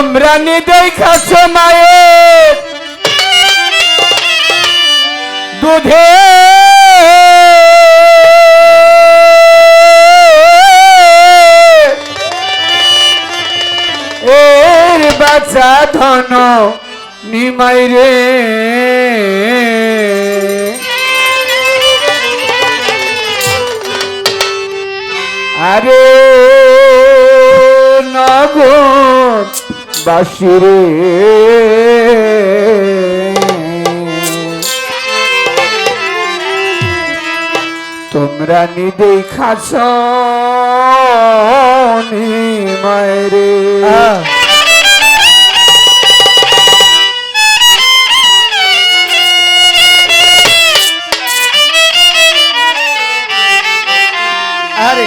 তোমরা দেখাছ মায়ের দুধে এর বাচ্চা ধন নিমাই রে আরে নগর বাসিরে তোমরা দেখাছ নিমাই রে আরে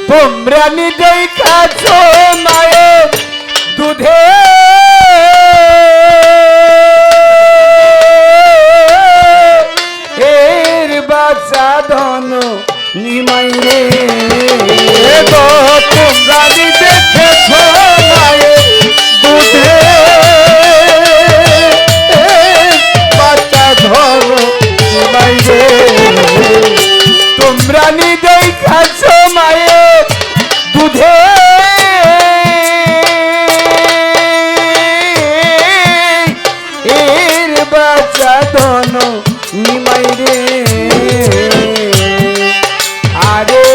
তোমরা দেখাছ মায়ের দুধে এর বাচ্চা ধন নিমাই রে গো তোমরা দেখেছ মায়ের দুধে বাচ্চা ধন নিমাই রে তোমরা দেখাছ মায়ের দুধে এর বাচ্চা ধন নিমাই রে আরে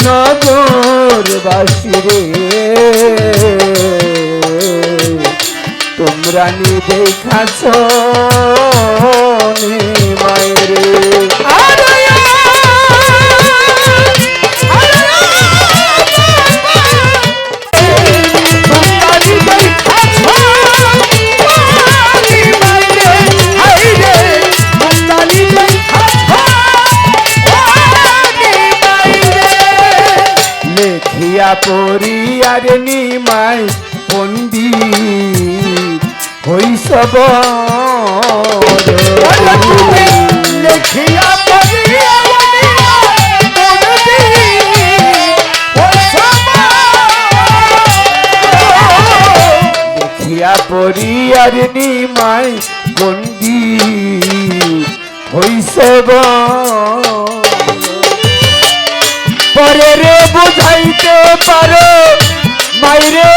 নগরবাসী রে তোমরা দেখাছ নিমাই রে লেখিয়া পড়িয়ার নিমাই পণ্ডিত হইসব লেখিয়া লেখিয়া পড়িয়ার নিমাই পণ্ডিত হইসব পরে রে বুঝাইতে পারো মাইরে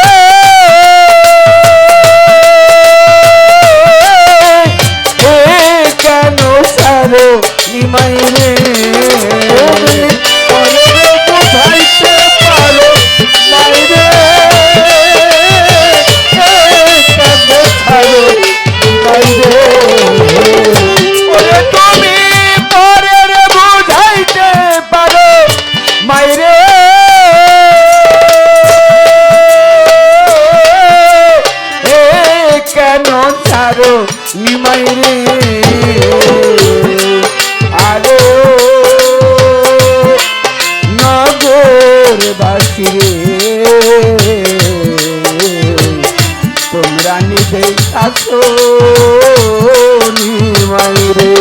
কেন সারো নিমাই রে পরে বুঝাইতে পারো মাইরে কেন ছাড়ো মাইরে তুমি পরে রে বুঝাইতে পারো মাইরে কেন ছাড়ো নিমাই রে আরে নগরবাসী রে তোমরা দেখাছ নিমাই রে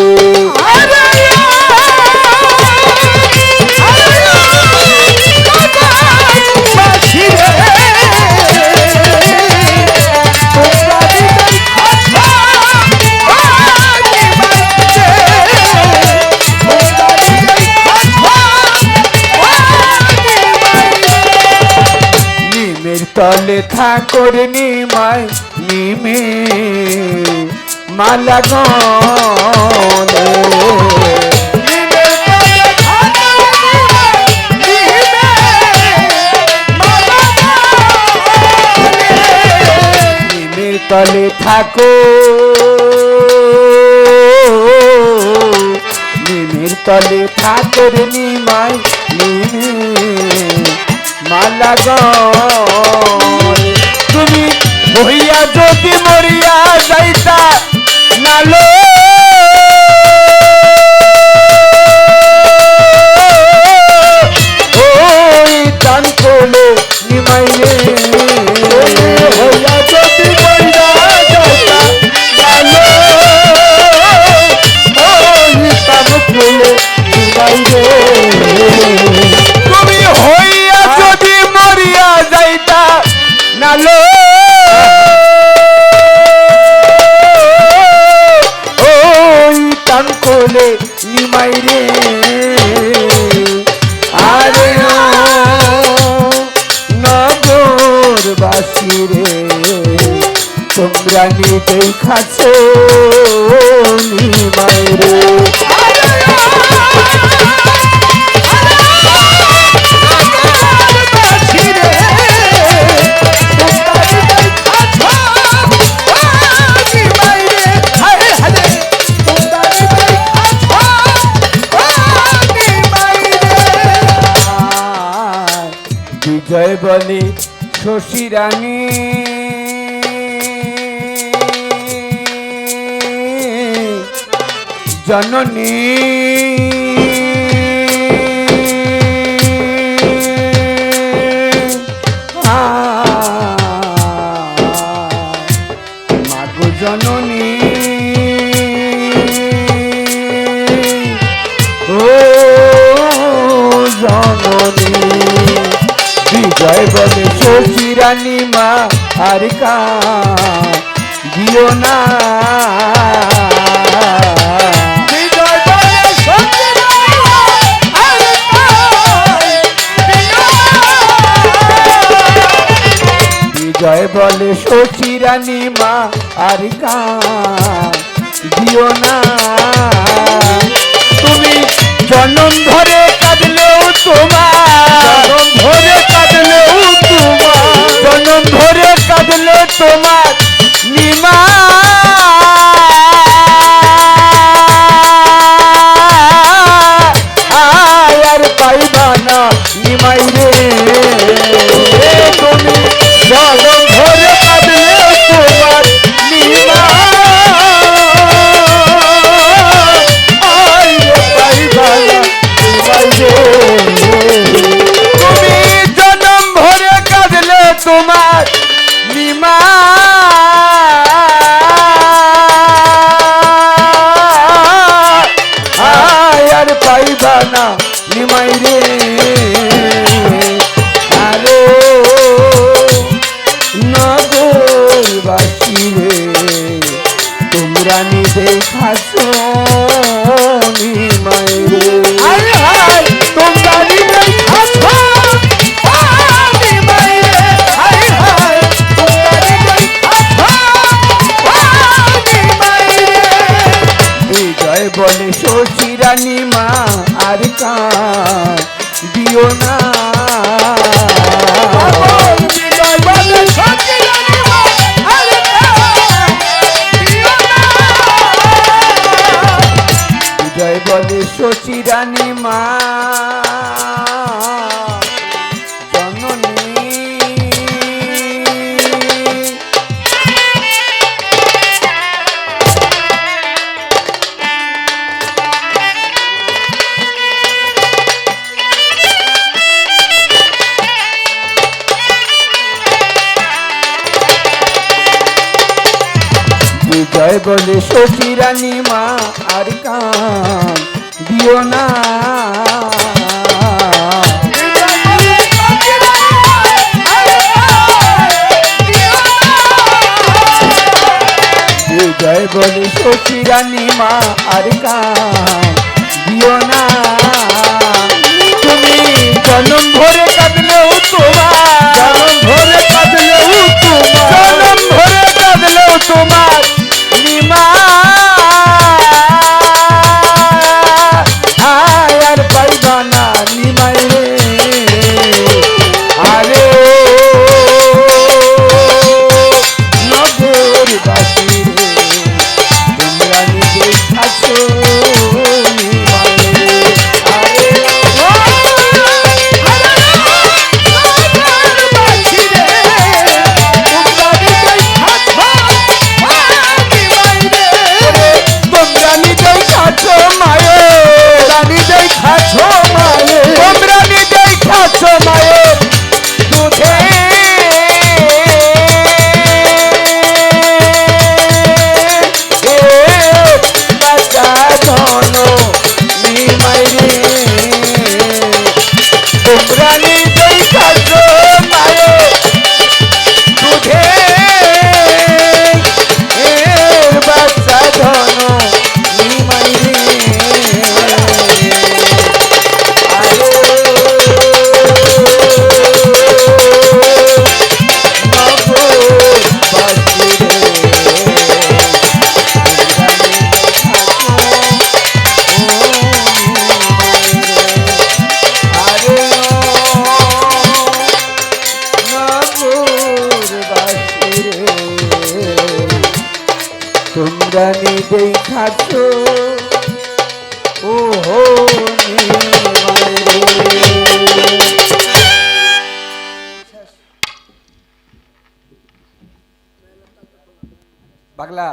তলে ঠাকুর নিমাই নিমে মালা গনে নিমের তলে নিমের তলে ঠাকুর নিমাই নিমে মালা গনে তুমি হইয়া যদি মরিয়া যাইতা নালো ওই দান করলে নিমাই রে হইয়া যদি মরিয়া যাইতা নালো ওই দান করলে বলে নিমাই রে আরে ও নগরবাসী রে তোমরা নিজেই খাচ্ছো নিমাই রে বিজয় বলে শশী রানী জননী মাগো জননী ও জননী বিজয় বলে শশী রানী মা আর কা দিও না বিজয় বলে শশী রানী মা আর কা দিও না তুমি জনম ধরে কাঁদলেও তোমার ধরে কাঁদলেও তোমার জনম ধরে কাঁদলে তোমার নিমা আর পাইবা না নিমাই রে তুমি জনম ধরে কাঁদলে তোমার নিমা পাইবা না নিমাই রে তুমি জনম ভরে কাঁদলে তোমার নিমা আর পাইবা না নিমাই রে আরে নগরবাসী রে তোমরা নিজে খাচ্ছো নিমাই রে তোমরা নিজে খাচ্ছো নিমাই রে তোমরা নিজে খাচ্ছো নিমাই রে বিজয় বলে শশী রানী মা আর কান দিও না বিজয় বলে শশী রানী মা আর কান দিও না বিজয় বলে শশী রানী মা জননী বিজয় বলে শশী রানী মা আর কান দিও না বিজয় বলে শশী রানী মা আর কান দিও না তুমি জনম ভরে কাঁদলেও তোমার জনম ভরে কাঁদলেও তোমার জনম ভরে কাঁদলেও তোমার নিমা আর পাইবা না নিমাই রে আরে নগরবাসী রে তোমরা নিজে খাচ্ছো নিমাই রে আরে নগরবাসী রে তোমরা নিজে খাচ্ছো খাসো ও হো নিমাই রে। পাগলা